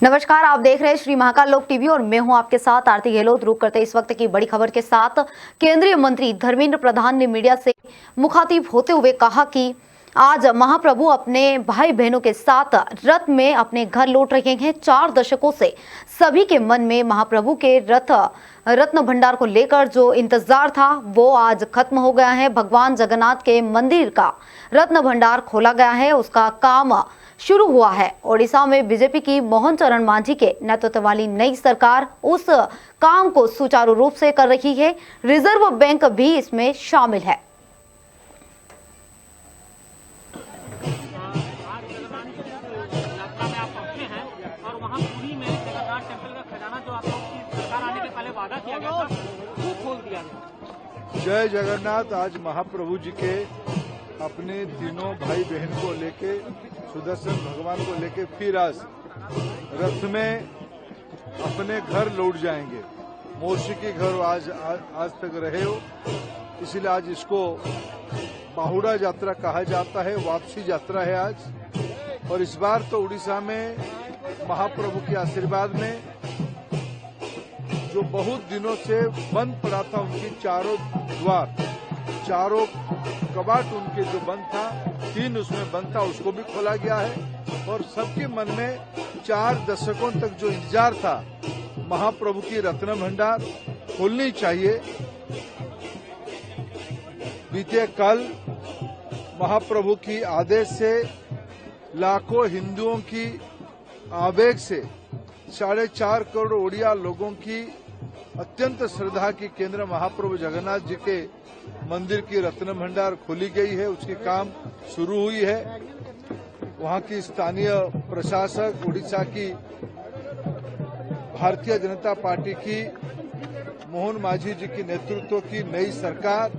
नमस्कार, आप देख रहे हैं श्री महाकाल लोक टीवी और मैं हूं आपके साथ आरती गहलोत। रुक करते इस वक्त की बड़ी खबर के साथ। केंद्रीय मंत्री धर्मेंद्र प्रधान ने मीडिया से मुखातिब होते हुए कहा कि आज महाप्रभु अपने भाई बहनों के साथ रथ में अपने घर लौट रहे हैं। 4 दशकों से सभी के मन में महाप्रभु के रत्न भंडार को लेकर जो इंतजार था वो आज खत्म हो गया है। भगवान जगन्नाथ के मंदिर का रत्न भंडार खोला गया है, उसका काम शुरू हुआ है। ओडिशा में बीजेपी की मोहन चरण मांझी के नेतृत्व वाली नई सरकार उस काम को सुचारू रूप से कर रही है। रिजर्व बैंक भी इसमें शामिल है। जय जगन्नाथ। आज महाप्रभु जी के अपने तीनों भाई बहन को लेके, सुदर्शन भगवान को लेके फिर आज रथ में अपने घर लौट जाएंगे। मौसी के घर आज तक रहे हो, इसलिए आज इसको बाहुड़ा यात्रा कहा जाता है, वापसी यात्रा है आज। और इस बार तो उड़ीसा में महाप्रभु के आशीर्वाद में जो बहुत दिनों से बंद पड़ा था, उनकी चारों द्वार, चारों कबाट उनके जो बंद था, 3 उसमें बंद था, उसको भी खोला गया है। और सबके मन में 4 दशकों तक जो इंतजार था महाप्रभु की रत्न भंडार खोलनी चाहिए। बीते कल महाप्रभु की आदेश से लाखों हिंदुओं की आवेग से 4.5 करोड़ ओडिया लोगों की अत्यंत श्रद्धा की केंद्र महाप्रभु जगन्नाथ जी के मंदिर की रत्न भंडार खोली गई है, उसकी काम शुरू हुई है। वहां की स्थानीय प्रशासक, उड़ीसा की भारतीय जनता पार्टी की मोहन मांझी जी की नेतृत्व की नई सरकार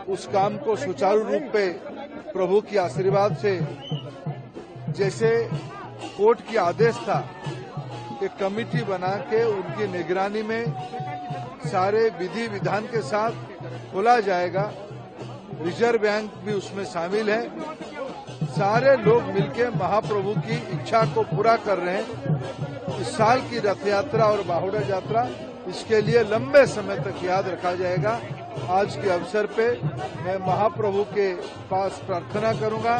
उस काम को सुचारू रूप पे प्रभु की आशीर्वाद से, जैसे कोर्ट की आदेश था कि कमेटी बना के उनकी निगरानी में सारे विधि विधान के साथ खोला जाएगा। रिजर्व बैंक भी उसमें शामिल है। सारे लोग मिलकर महाप्रभु की इच्छा को पूरा कर रहे हैं। इस साल की रथ यात्रा और बाहुड़ा यात्रा इसके लिए लंबे समय तक याद रखा जाएगा। आज के अवसर पे मैं महाप्रभु के पास प्रार्थना करूंगा,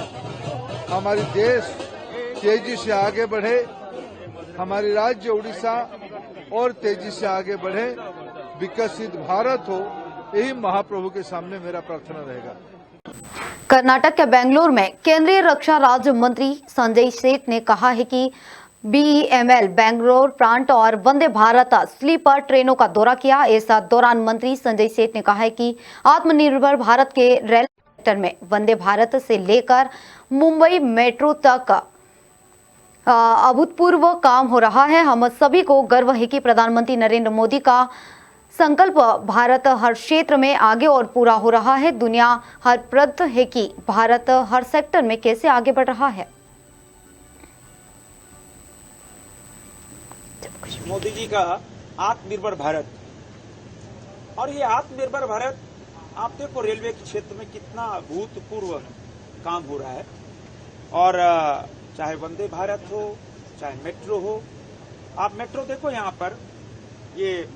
हमारी देश तेजी से आगे बढ़े, हमारी राज्य उड़ीसा और तेजी से आगे बढ़े, विकसित भारत हो, यही महाप्रभु के सामने मेरा प्रार्थना रहेगा। कर्नाटक के बेंगलुरु में केंद्रीय रक्षा राज्य मंत्री संजय सेठ ने कहा है कि BEML बेंगलुरु प्रांत और वंदे भारत स्लीपर ट्रेनों का दौरा किया। इस दौरान मंत्री संजय सेठ ने कहा है कि आत्मनिर्भर भारत के रेल सेक्टर में वंदे भारत से लेकर मुंबई मेट्रो तक अभूतपूर्व काम हो रहा है। हम सभी को गर्व है कि प्रधानमंत्री नरेंद्र मोदी का संकल्प भारत हर क्षेत्र में आगे और पूरा हो रहा है। दुनिया हर प्रद है कि भारत हर सेक्टर में कैसे आगे बढ़ रहा है। मोदी जी का आत्मनिर्भर भारत, और ये आत्मनिर्भर भारत आप देखो रेलवे के क्षेत्र में कितना अभूतपूर्व काम हो रहा है। और चाहे वंदे भारत हो, चाहे मेट्रो हो, आप मेट्रो देखो, यहाँ पर ये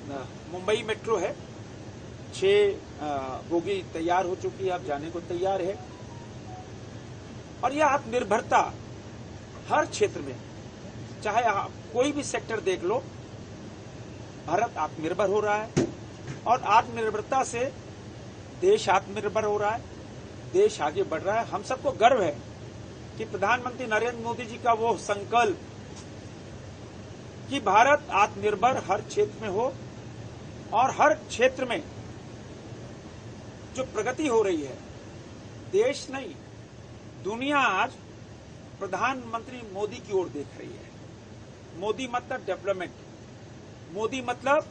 मुंबई मेट्रो है, 6 बोगी तैयार हो चुकी है, अब जाने को तैयार है। और यह आत्मनिर्भरता हर क्षेत्र में, चाहे आप कोई भी सेक्टर देख लो, भारत आत्मनिर्भर हो रहा है। और आत्मनिर्भरता से देश आत्मनिर्भर हो रहा है, देश आगे बढ़ रहा है। हम सबको गर्व है कि प्रधानमंत्री नरेंद्र मोदी जी का वो संकल्प कि भारत आत्मनिर्भर हर क्षेत्र में हो, और हर क्षेत्र में जो प्रगति हो रही है, देश नहीं दुनिया आज प्रधानमंत्री मोदी की ओर देख रही है। मोदी मतलब डेवलपमेंट, मोदी मतलब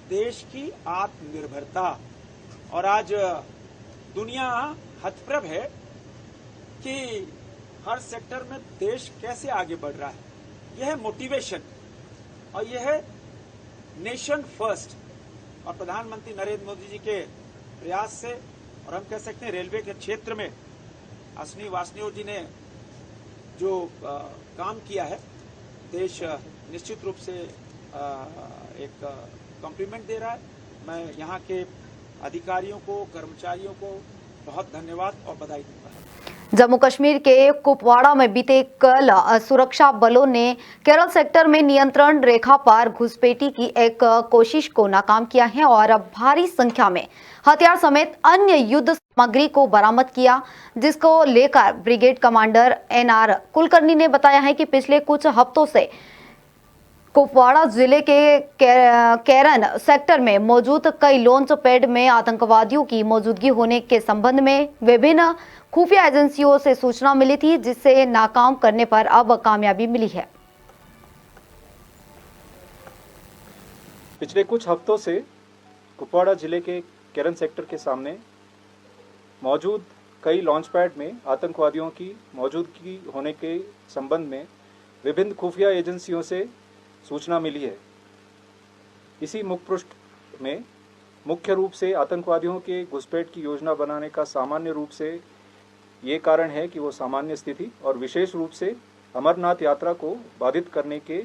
देश की आत्मनिर्भरता। और आज दुनिया हतप्रभ है कि हर सेक्टर में देश कैसे आगे बढ़ रहा है। यह है मोटिवेशन और यह है नेशन फर्स्ट। और प्रधानमंत्री नरेंद्र मोदी जी के प्रयास से, और हम कह सकते हैं रेलवे के क्षेत्र में अश्विनी वासनिक जी ने जो काम किया है, देश निश्चित रूप से एक कॉम्प्लीमेंट दे रहा है। मैं यहाँ के अधिकारियों को, कर्मचारियों को बहुत धन्यवाद और बधाई दूंगा। जम्मू कश्मीर के कुपवाड़ा में बीते कल सुरक्षा बलों ने केरल सेक्टर में नियंत्रण रेखा पार घुसपैठी की एक कोशिश को नाकाम किया है और अब भारी संख्या में हथियार समेत अन्य युद्ध सामग्री को बरामद किया, जिसको लेकर ब्रिगेड कमांडर NR कुलकर्णी ने बताया है कि पिछले कुछ हफ्तों से कुपवाड़ा जिले के केरन सेक्टर में मौजूद कई लॉन्च पैड में आतंकवादियों की मौजूदगी होने के संबंध में विभिन्न खुफिया एजेंसियों से सूचना मिली थी, जिसे नाकाम करने पर अब कामयाबी मिली है। पिछले कुछ हफ्तों से कुपवाड़ा जिले के केरन सेक्टर के सामने मौजूद कई लॉन्च पैड में आतंकवादियों की मौजूदगी होने के संबंध में विभिन्न खुफिया एजेंसियों से सूचना मिली है। इसी मुखपृष्ठ में मुख्य रूप से आतंकवादियों के घुसपैठ की योजना बनाने का सामान्य रूप से ये कारण है कि वो सामान्य स्थिति और विशेष रूप से अमरनाथ यात्रा को बाधित करने के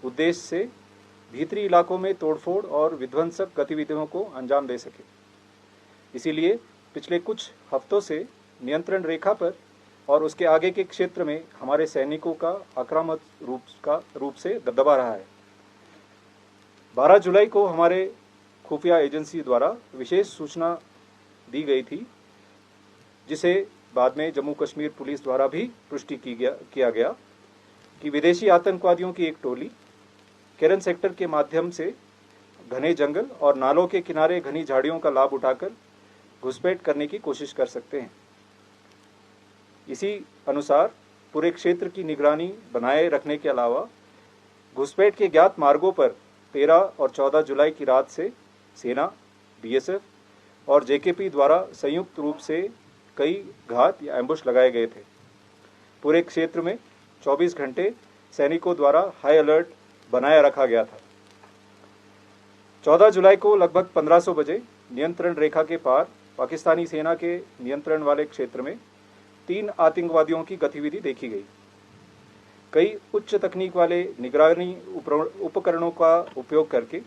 उद्देश्य से भीतरी इलाकों में तोड़फोड़ और विध्वंसक गतिविधियों को अंजाम दे सके। इसीलिए पिछले कुछ हफ्तों से नियंत्रण रेखा पर और उसके आगे के क्षेत्र में हमारे सैनिकों का आक्रामक रूप से दबदबा रहा है। 12 जुलाई को हमारे खुफिया एजेंसी द्वारा विशेष सूचना दी गई थी, जिसे बाद में जम्मू कश्मीर पुलिस द्वारा भी पुष्टि किया गया कि विदेशी आतंकवादियों की एक टोली केरन सेक्टर के माध्यम से घने जंगल और नालों के किनारे घनी झाड़ियों का लाभ उठाकर घुसपैठ करने की कोशिश कर सकते हैं। इसी अनुसार पूरे क्षेत्र की निगरानी बनाए रखने के अलावा घुसपैठ के ज्ञात मार्गों पर 13 और 14 जुलाई की रात से सेना, BSF और JKP द्वारा संयुक्त रूप से कई घात या एम्बुश लगाए गए थे। पूरे क्षेत्र में 24 घंटे सैनिकों द्वारा हाई अलर्ट बनाए रखा गया था। 14 जुलाई को लगभग 1500 बजे नियंत्रण रेखा के पार पाकिस्तानी सेना के नियंत्रण वाले क्षेत्र में 3 आतंकवादियों की गतिविधि देखी गई। कई उच्च तकनीक वाले निगरानी उपकरणों का उपयोग करके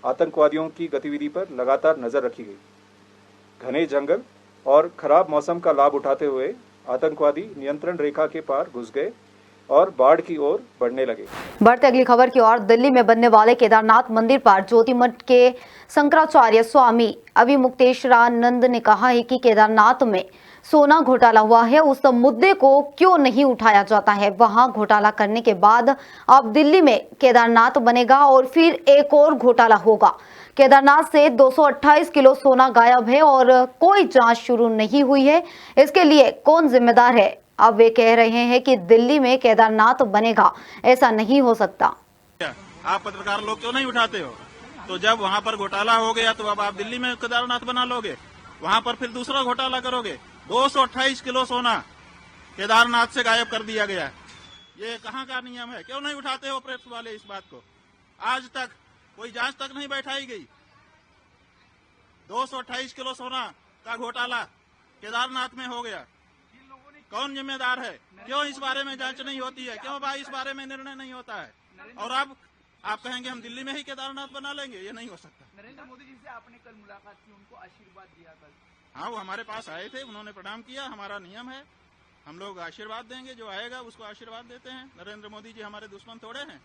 आतंकवादियों की गतिविधि पर लगातार नजर रखी गई। घने जंगल और खराब मौसम का लाभ उठाते हुए आतंकवादी नियंत्रण रेखा के पार घुस गए और बाढ़ की ओर बढ़ने लगे। बढ़ते अगली खबर की ओर। दिल्ली में बनने वाले केदारनाथ मंदिर पर ज्योतिमठ के शंकराचार्य स्वामी अभिमुक्तेश्वरानंद ने कहा है कि केदारनाथ में सोना घोटाला हुआ है, उस मुद्दे को क्यों नहीं उठाया जाता है। वहां घोटाला करने के बाद अब दिल्ली में केदारनाथ बनेगा और फिर एक और घोटाला होगा। केदारनाथ से 228 किलो सोना गायब है और कोई जांच शुरू नहीं हुई है। इसके लिए कौन जिम्मेदार है? अब वे कह रहे हैं कि दिल्ली में केदारनाथ बनेगा, ऐसा नहीं हो सकता। आप पत्रकार लोग क्यों नहीं उठाते हो? तो जब वहाँ पर घोटाला हो गया तो अब आप दिल्ली में केदारनाथ बना लोगे, वहाँ पर फिर दूसरा घोटाला करोगे। 228 किलो सोना केदारनाथ से गायब कर दिया गया। ये कहाँ का नियम है? क्यों नहीं उठाते हो प्रेस वाले इस बात को? आज तक कोई जांच तक नहीं बैठाई गई। 228 किलो सोना का घोटाला केदारनाथ में हो गया। कौन जिम्मेदार है? क्यों इस बारे में जांच नहीं होती है? क्यों भाई इस बारे में निर्णय नहीं होता है? और अब आप कहेंगे हम दिल्ली में ही केदारनाथ बना लेंगे, ये नहीं हो सकता। नरेंद्र मोदी जी से आपने कल मुलाकात की, उनको आशीर्वाद दिया कल? हाँ, वो हमारे पास आए थे, उन्होंने प्रणाम किया। हमारा नियम है, हम लोग आशीर्वाद देंगे, जो आएगा उसको आशीर्वाद देते हैं। नरेंद्र मोदी जी हमारे दुश्मन थोड़े हैं,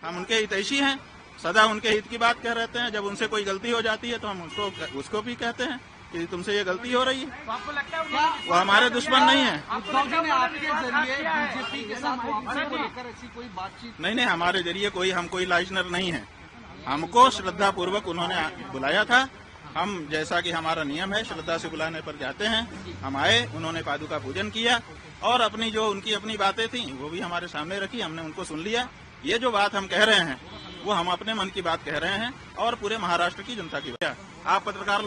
हम उनके हितैषी हैं, सदा उनके हित की बात कह रहते हैं। जब उनसे कोई गलती हो जाती है तो हम उसको भी कहते हैं कि तुमसे ये गलती हो रही है। तो आपको लगता है वो हमारे दुश्मन नहीं है। उद्धव जी ने आपके जरिए बीजेपी के साथ वापसी को लेकर ऐसी कोई बातचीत? नहीं, हमारे जरिए हम कोई लाइजनर नहीं है। हमको श्रद्धा पूर्वक उन्होंने बुलाया था। हम, जैसा कि हमारा नियम है, श्रद्धा से बुलाने पर जाते हैं। हम आए, उन्होंने पादुका पूजन किया और अपनी जो उनकी अपनी बातें थी वो भी हमारे सामने रखी, हमने उनको सुन लिया। ये जो बात हम कह रहे हैं वो हम अपने मन की बात कह रहे हैं और पूरे महाराष्ट्र की जनता की बात। आप पत्रकार